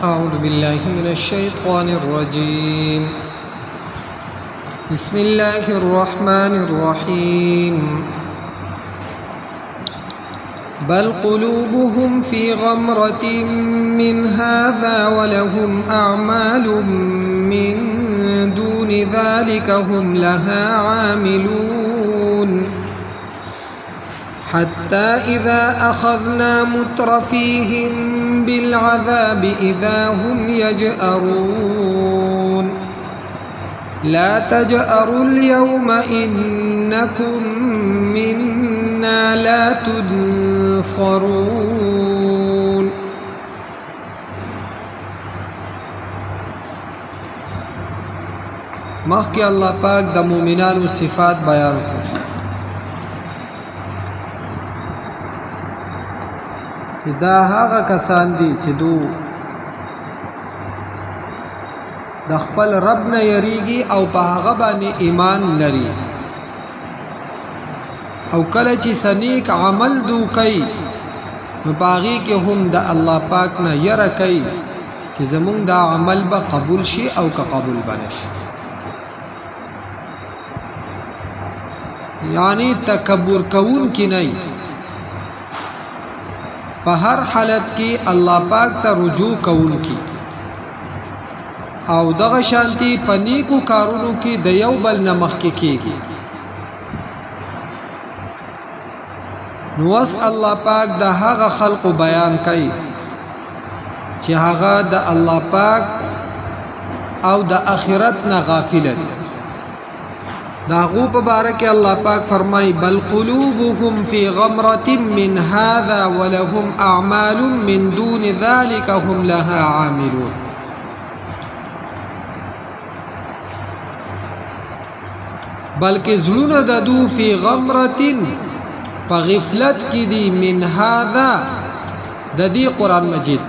أعوذ بالله من الشيطان الرجيم. بسم الله الرحمن الرحيم. بل قلوبهم في غمرة من هذا ولهم أعمال من دون ذلك هم لها عاملون حتى إذا أخذنا مترفيهم بالعذاب إذا هم يجأرون لا تجأروا اليوم إنكم منا لا تنصرون. مخکې الله پاک د مؤمنانو صفات بیان کړ چې دا هغه کسان دي چې د خپل رب نه یریږي او په هغه باندې ایمان لري او کله چې سنیک عمل کوي نو باغی کې هم د الله پاک نه یره کوي چې زمونږ دا عمل به قبول شي او که قبول بنشي. یعنی تکبر کون کی نه په هر حالت کې الله پاک ته رجوع کون کی او دغه شانتی پنیکو کارونو کې د یو بل نه مخکې کېږي. نو وس الله پاک د هغه خلقو بیان کوي چې هغه د الله پاک او د آخرت نه غافل دي. داغو په باره کې الله پاک فرمای بل قلوبهم فی غمرة من هذا ولهم اعمال من دون ذلك هم لها عاملون. بلکې زړونه د دو فی غمرة په غفلت کې دي من هذا د دې قرآن مجید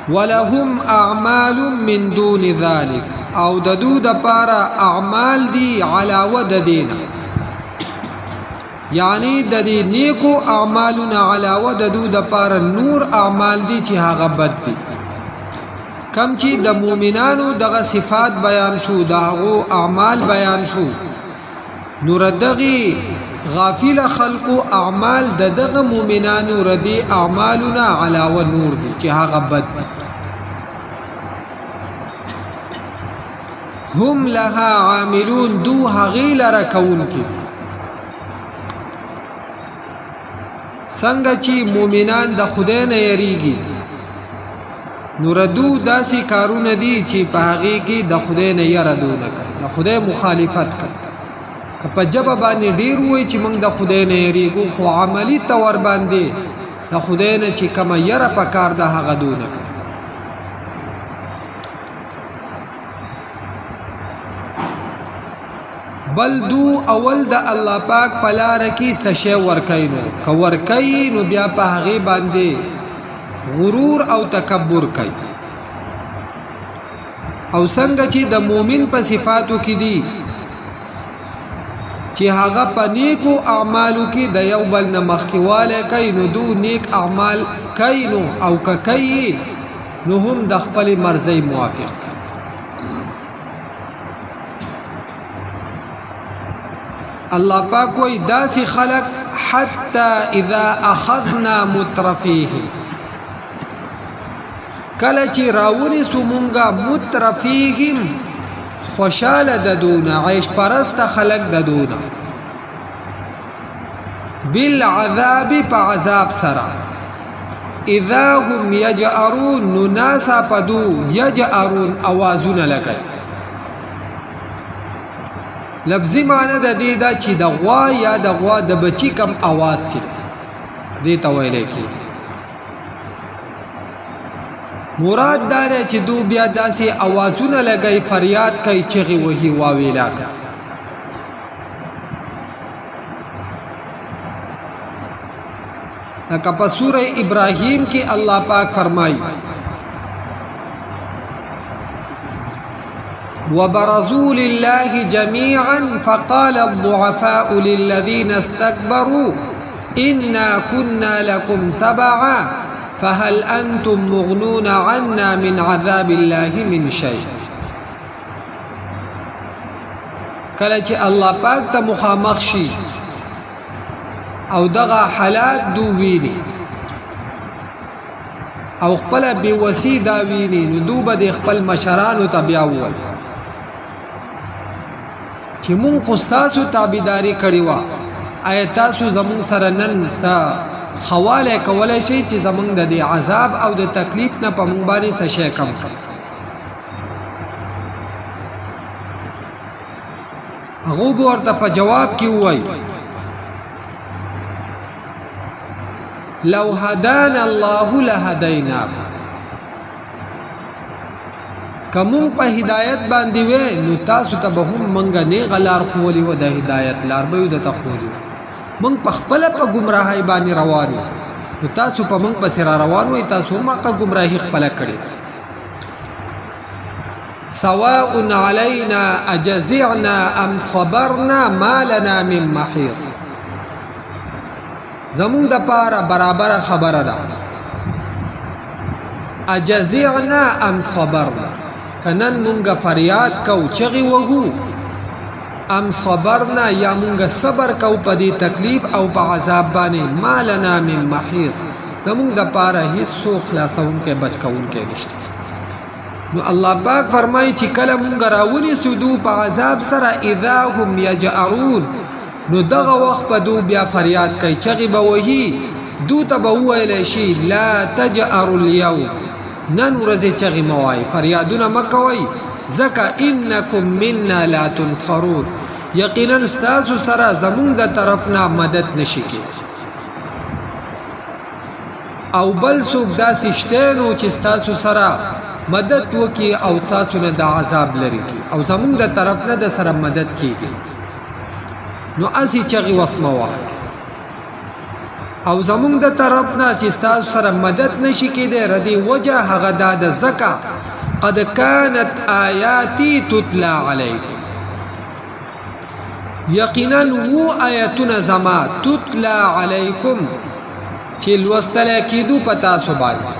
ولهم اعمال من دون ذلك او د دو د پاره اعمال دي علاوه د دینه، یعنی د دې نیکو اعمالونه علاوه د دو د پاره نور اعمال دي چې هغه بد دي. کم چې د مؤمنانو دغه صفات بیان شو دغه اعمال بیان شو نور دغه غافل خلقو اعمال دغه مؤمنانو ردی اعمالونه علاوه نور دي چې هغه بد دي. هم لها عاملون دو هغیل رکون کی څنګه چې مؤمنان د خدای نه یریږي نو ردو داسې کارونه دي چې په هغې کې د خدای نه یره دونه کوي، د خدای مخالفت کوي. که په ژبه باندې ډېر ووایي چې موږ د خدای نه یریږو خو عملي طور باندې د خدای نه چې کومه یره په کار ده هغه دونه کوي. بل دو اول د الله پاک پلار کی سشه ورکینو که ورکینو بیا په هغه باندې غرور او تکبر کوي. او څنګه چې د مؤمن په صفاتو کې دي چې هغه په نیکو اعمالو کې د یو بل نه مخکیواله کوي نو دو نیک اعمال کوي نو او که کوي نو هم د خپل مرضی موافق کوي. الله پاک وی داسی خلق حتی اذا اخذنا مترفیهم کله چې راونی سمونگا مترفیهم خوشال ددونا عیش پرست خلق ددونا بالعذاب پا عذاب سرا اذا هم یجأرون نناسا پدو یجأرون اوازون لگئی. لفظی معنی د دې دا چې د غوا یا د غوا د بچی کم आवाज شي دې ته ویل کی. مراد دا چې دو بیا داسې आवाजونه لګي فریاد کوي چغي وਹੀ واویلا کا. لکه په سوره ابراهیم کې الله پاک فرمایي وبرزوا لله جميعا فقال الضعفاء للذين استكبروا إنا كنا لكم تبعا فهل انتم مغنون عنا من عذاب الله من شيء. کله چې الله پاک ته مخامخ شي او دغه حالات دو ویني او خپل بېوسي دا ویني نو دو به د خپل مشرانو ته بیا ووایي چې مونږ خو ستاسو تابعداري کړې وه، آیا تاسو زمونږ سره نن څه خواله کولی شئ چې زمونږ د دې عذاب او د تکلیف نه په مونږ باندې څه شی کم کړي. هغوی به ورته په جواب کې ووایي لو هدانا الله لهدیناکم، که مونږ په هدایت باندې وې نو تاسو ته به هم مونږ نیغه لار ښوولې وه، د هدایت لار به یې درته ښوولې وه. مونږ په خپله په ګمراهۍ باندې روان وو نو تاسو په مونږ پسې را روان وئ، تاسو هم هغه ګمراهي خپله کړې ده. سواء علینا اجزعنا ام صبرنا ما لنا من محیص. زمونږ دپاره برابره خبره ده اجزعنا ام صبرنا، که نن مونږ فریاد کو چغې وهو، ام صبرنا یا مونږ صبر کو په دې تکلیف او په عذاب باندې، ما لنا من محیص، زمونږ دپاره هیڅ څوک خلاصونکی بچ کوونکی نشته. نو الله پاک فرمایي چې کله مونږ راونیسو دو په عذاب سره اذا هم یجأرون، نو دغه وخت په دو بیا فریاد کوي، چغې به وهي، دو ته به وویلی شي لا تجأروا اليوم، نن ورځې چغې مه وایئ، فریادونه مه کوئ، ځکه انکم منا لا تنصرون، یقینا ستاسو سره زمونږ د طرف نه مدد نشي کېدی. او بل څوک داسې شته نو چې ستاسو سره مدد وکړي او تاسو نه د عذاب لرې کړي، او زمونږ د طرف نه د سره مدد کېږي. نو هسې چغې وس مه وهئ، او زمونږ د طرف نه چې ستاسو سره مدد نشي کېدی، ردې وجه هغه دا ده ځکه قد كانت آیاتی تتلا علیکم، یقینا وو آیتونه زما تتلا علیکم چې لوستلی کېدو په تاسو باندې،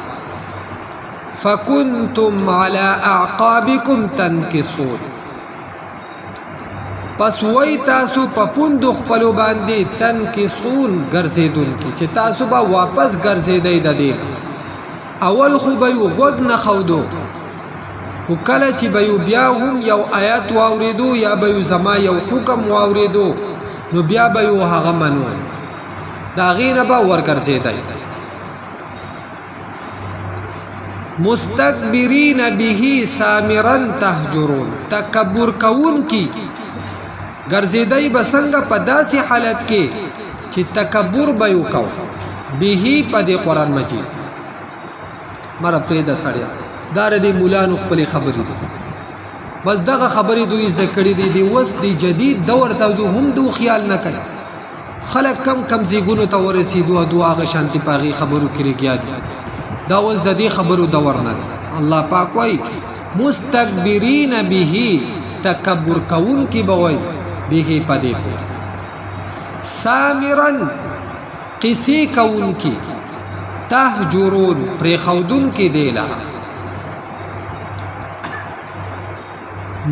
فکنتم علی اعقابکم تنکسون، پس وای تاسو په پوندو خپلو باندې تنکسون ګرځېدونکي، چې تاسو به واپس ګرځېدئ د دې. اول خو به یو غوږ نه ښودو، خو کله چې به یو بیا هم یو آیت واورېدو یا به یو زما یو حکم واورېدو نو بیا به یو هغه منو، د هغې نه به ورګرځېدئ. مستكبرین به سامرا تهجرون، تکبر کوونکي ګرځېدئ به څنګه په داسې حالت کې چې تکبر به یې وکړو به په دې قرآن مجید. مره پرېږده سړیه، دا د مولانو خپلې خبرې دي، بس دغه خبرې دوی زده کړي دي. د اوس د جدید دور ته هم دو خیال نه کوي، خلک کم زیږونو ته ورسېدو او دو هغه شانتې په هغې خبرو کې لګیا دي. دا اوس د دې خبرو دور نه دی. الله پاک وایي مستکبرین به، تکبر کوونکي به وایي به په دې پورې، سامرا قصې کوونکي، تهجرون پرېښودونکي دی لره.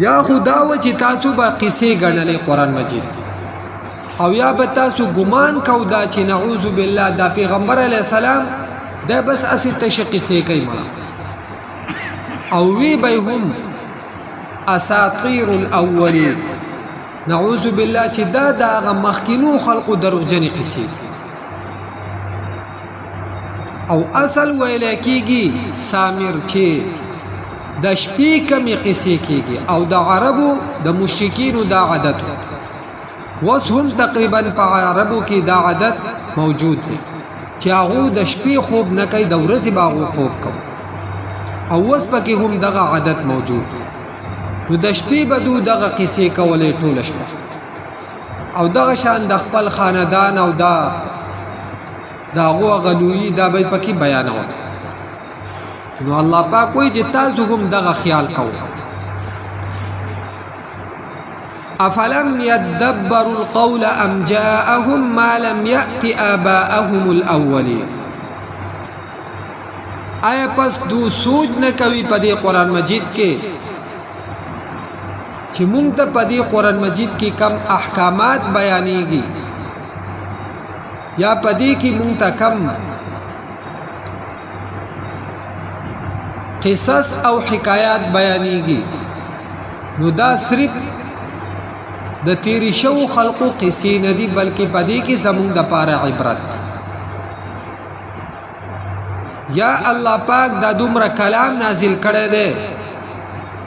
یا خو دا و چې تاسو به قصې ګڼلې قرآن مجید، او یا به تاسو ګمان کو دا چې نعوذ بالله دا پیغمبر علیه السلام دا بس اسی تشه قصې کوي مړه، او وی به هم اساطیر الاولین، نعوذ بالله چې دا د هغه مخکینو خلقو دروغجنې قصې، او اصل ویلی کېږي سامر چې د شپې کمې قصې کېږي، او د عربو د مشرکینو دا عادت اوس هم تقریبا په عربو کې دا عادت موجود دی چې هغوی د شپې خوب نه کوي، د ورځې به هغوی خوب کوي، او اوس پکې هم دغه عادت موجود دی. نو د شپې به دوی دغه قصې کولې ټوله شپه، او دغه شان د خپل خاندان او د هغو هغه لویي دا به یې پکې بیانول. نو الله پاک وایي چې تاسو هم دغه خیال کوئ. افلم يدبروا القول ام جاءهم ما لم يأت آباءهم الاولين، آیا پس دو سوچ نه کوي په دې قرآن مجید کې چې مونږ ته په دې قرآن مجید کې کم احکامات بیانېږي یا په دې کې مونږ ته کم قصص او حکایات بیانېږي نو دا صرف د تیری شو خلقو قصې نه دي بلکې په دې کې زمونږ دپاره عبرت یا الله پاک دا دومره کلام نازل کړی دی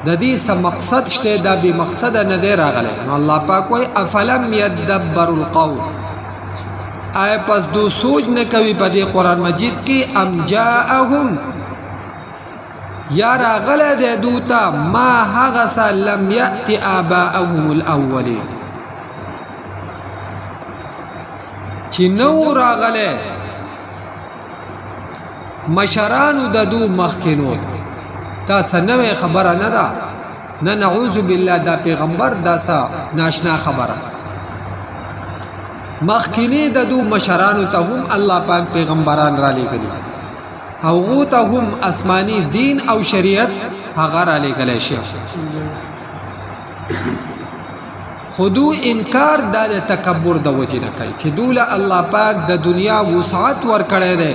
د دې څه مقصد شته دا بې مقصده نه دی راغلی نو الله پاک وایي افلم یدبروا القول آیا پس دو سوچ نه کوي په دې قرآن مجید کې ام جاءهم یا راغلی دی دوی ته ما هغه څه لم یأت آباءهم الاولین چې نو راغلی مشرانو د دو مخکینو دا څه نوې خبره نه ده نه نعوذ بالله دا پیغمبر دا څه ناشنا خبره مخکینی د دو مشرانو ته هم الله پاک پیغمبران را لېږلي هغو ته هم آسماني دین او شریعت هغه را لېږلی شي خو دو انکار دا د تکبر د وجې نه کوي چې دوله الله پاک د دنیا وسعت ورکړی دی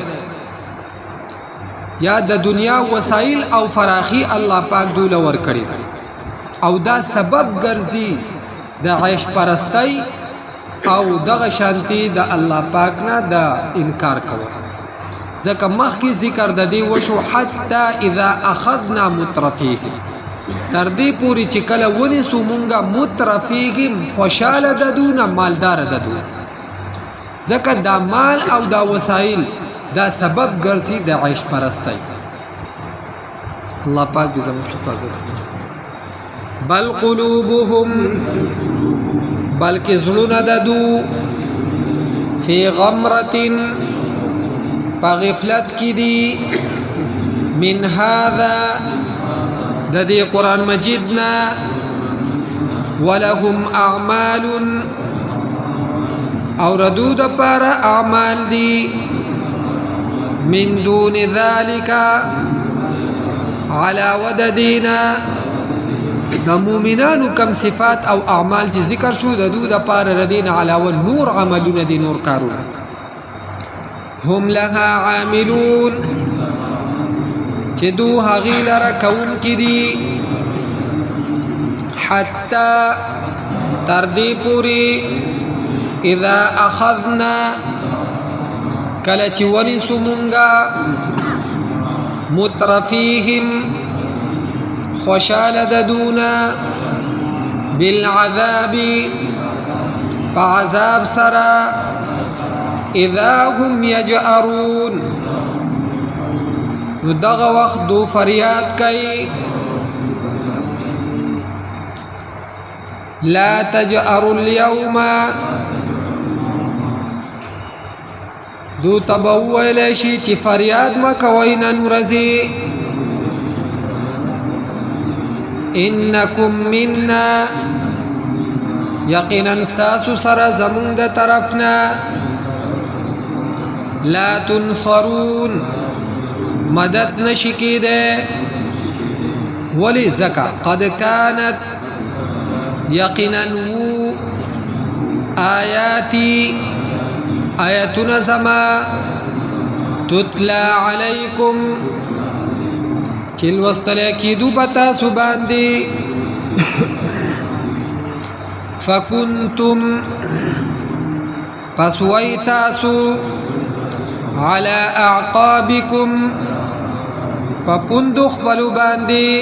یا د دنیا وسایل او فراخی الله پاک دوله ورکړي او دا سبب ګرځي د عیش پرستی او دغه شانتی د الله پاک نه د انکار کول ځکه مخکې ذکر د دې وشو حتی اذا اخذنا مترفیهم تر دې پورې چې کله ونیسو مونږه مترفیهم خوشاله د دونه مالدار د دونه ځکه دا مال او دا وسایل دا سبب ګرځي د عیش پرستی الله پاک دې زموږ حفاظت وکړي بل قلوبهم بلکې زړونه د دو فی غمرة په غفلت کې دي من هذا د دې قرآن مجید نه ولهم اعمال او ردو دپاره اعمال دي من دون ذلك على وددینا د مؤمنانو کم صفات او اعمال چې ذکر شو د دو د پاره ردین علاوه نور عملونه دي نور کارونه هم لها عاملون چې دو هغې لره کوونکي دي حتی تر دې پورې اذا اخذنا کله چې ونیسو مونږه مترفیهم خوشاله د دونا بالعذاب فعذاب سرا اذا هم یجأرون نو دغه وخت دو فریاد کوي لا تجأروا اليوم دو تبویل شي چې فریاد مکوئ نن ورځې انکم منا یقینا ستاسو سره زمونږ د طرفنا لا تنصرون مدد نشي کېدی ولې ځکه قد كانت یقینا وو آیاتی آیتنا زما تتلا علیکم چل وستلی کیدو پتا سو باندی فکنتم پس ویتاسو على اعقابکم پپندخ بلو باندی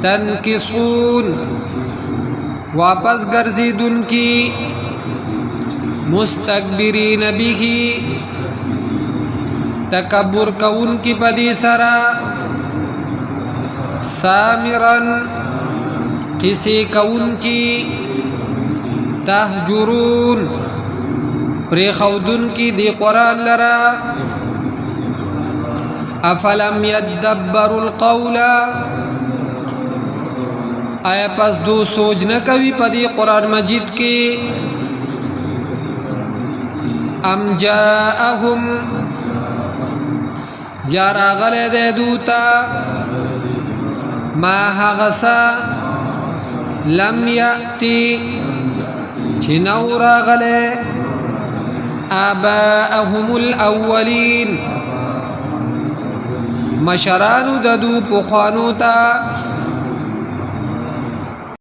تنکسون واپس گرزیدن کی مستكبرین به تکبر کون کی پدی سرا سامرن کسی کون کی تهجرون پری خودن کی دی قرآن لرا افلم یدبروا القول آیا پس دو سوچ نکوی پدی قرآن مجید کی ام جاءهم یا راغله د دوتا ما هغسا لم یأتی چې نو راغله آباءهم الاولین مشرانو ددو پخوانو تا